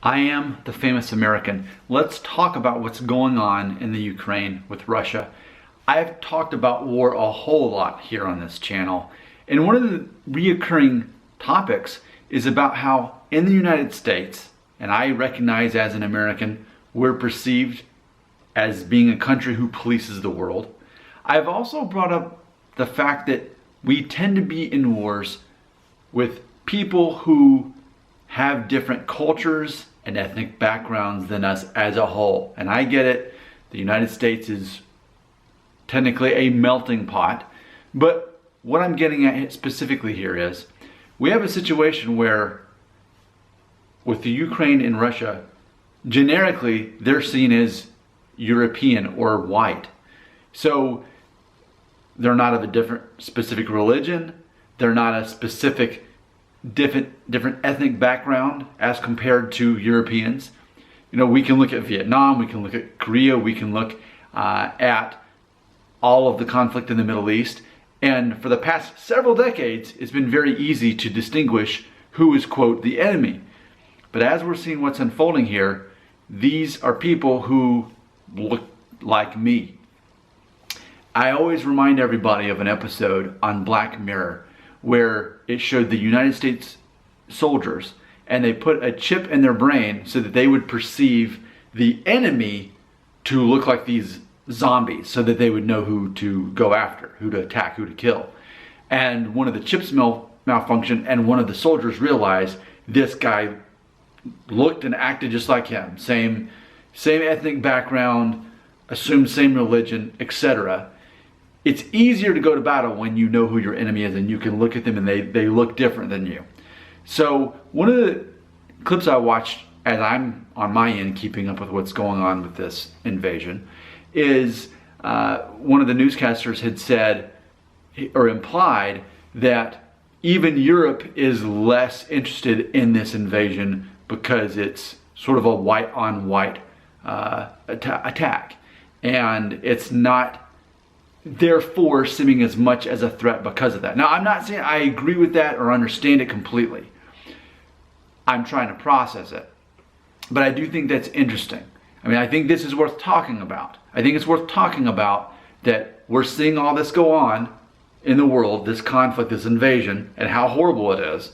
I am the famous American. Let's talk about what's going on in the Ukraine with Russia. I've talked about war a whole lot here on this channel, and one of the reoccurring topics is about how in the United States, and I recognize as an American, we're perceived as being a country who polices the world. I've also brought up the fact that we tend to be in wars with people who have different cultures and ethnic backgrounds than us as a whole. And I get it, the United States is technically a melting pot, but what I'm getting at specifically here is we have a situation where with the Ukraine and Russia, generically they're seen as European or white. So they're not of a different specific religion, they're not a specific different ethnic background as compared to Europeans. You know, we can look at Vietnam, we can look at Korea, we can look at all of the conflict in the Middle East, and for the past several decades it's been very easy to distinguish who is, quote, the enemy. But as we're seeing what's unfolding here, these are people who look like me. I always remind everybody of an episode on Black Mirror where it showed the United States soldiers and they put a chip in their brain so that they would perceive the enemy to look like these zombies so that they would know who to go after, who to attack, who to kill. And one of the chips malfunctioned and one of the soldiers realized this guy looked and acted just like him. Same ethnic background, assumed same religion, etc. It's easier to go to battle when you know who your enemy is and you can look at them and they look different than you. So one of the clips I watched as I'm on my end keeping up with what's going on with this invasion is one of the newscasters had said or implied that even Europe is less interested in this invasion because it's sort of a white on white attack, and it's not therefore seeming as much as a threat because of that. Now, I'm not saying I agree with that or understand it completely. I'm trying to process it. But I do think that's interesting. I mean, I think this is worth talking about. I think it's worth talking about that we're seeing all this go on in the world, this conflict, this invasion, and how horrible it is.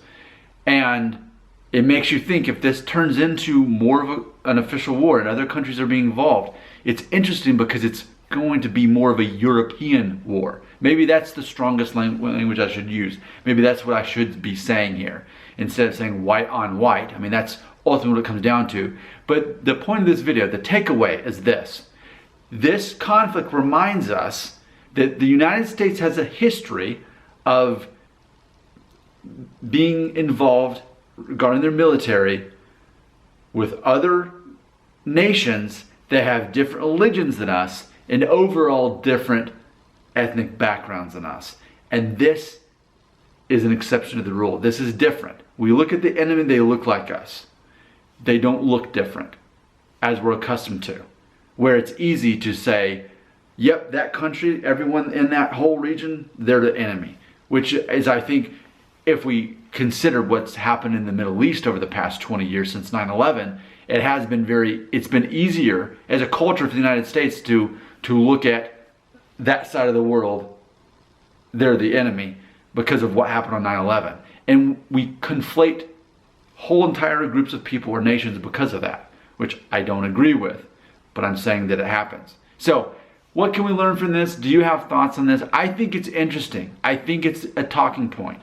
And it makes you think if this turns into more of an official war and other countries are being involved, it's interesting because it's going to be more of a European war. Maybe that's the strongest language I should use. Maybe that's what I should be saying here instead of saying white on white. I mean, that's ultimately what it comes down to. But the point of this video, the takeaway is this. This conflict reminds us that the United States has a history of being involved regarding their military with other nations that have different religions than us and overall different ethnic backgrounds than us. And this is an exception to the rule. This is different. We look at the enemy, they look like us. They don't look different as we're accustomed to. Where it's easy to say, yep, that country, everyone in that whole region, they're the enemy. Which is, I think, if we consider what's happened in the Middle East over the past 20 years since 9/11, it's been easier as a culture for the United States to look at that side of the world, they're the enemy because of what happened on 9/11. And we conflate whole entire groups of people or nations because of that, which I don't agree with, but I'm saying that it happens. So what can we learn from this? Do you have thoughts on this? I think it's interesting. I think it's a talking point.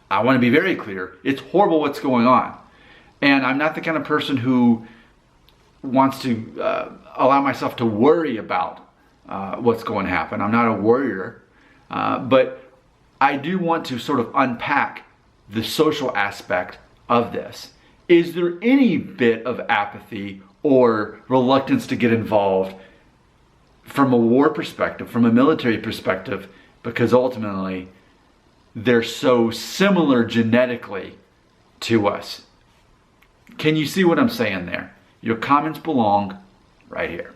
I want to be very clear. It's horrible what's going on. And I'm not the kind of person who wants to allow myself to worry about what's going to happen. I'm not a worrier. But I do want to sort of unpack the social aspect of this. Is there any bit of apathy or reluctance to get involved from a war perspective, from a military perspective, because ultimately they're so similar genetically to us? Can you see what I'm saying there? Your comments belong right here.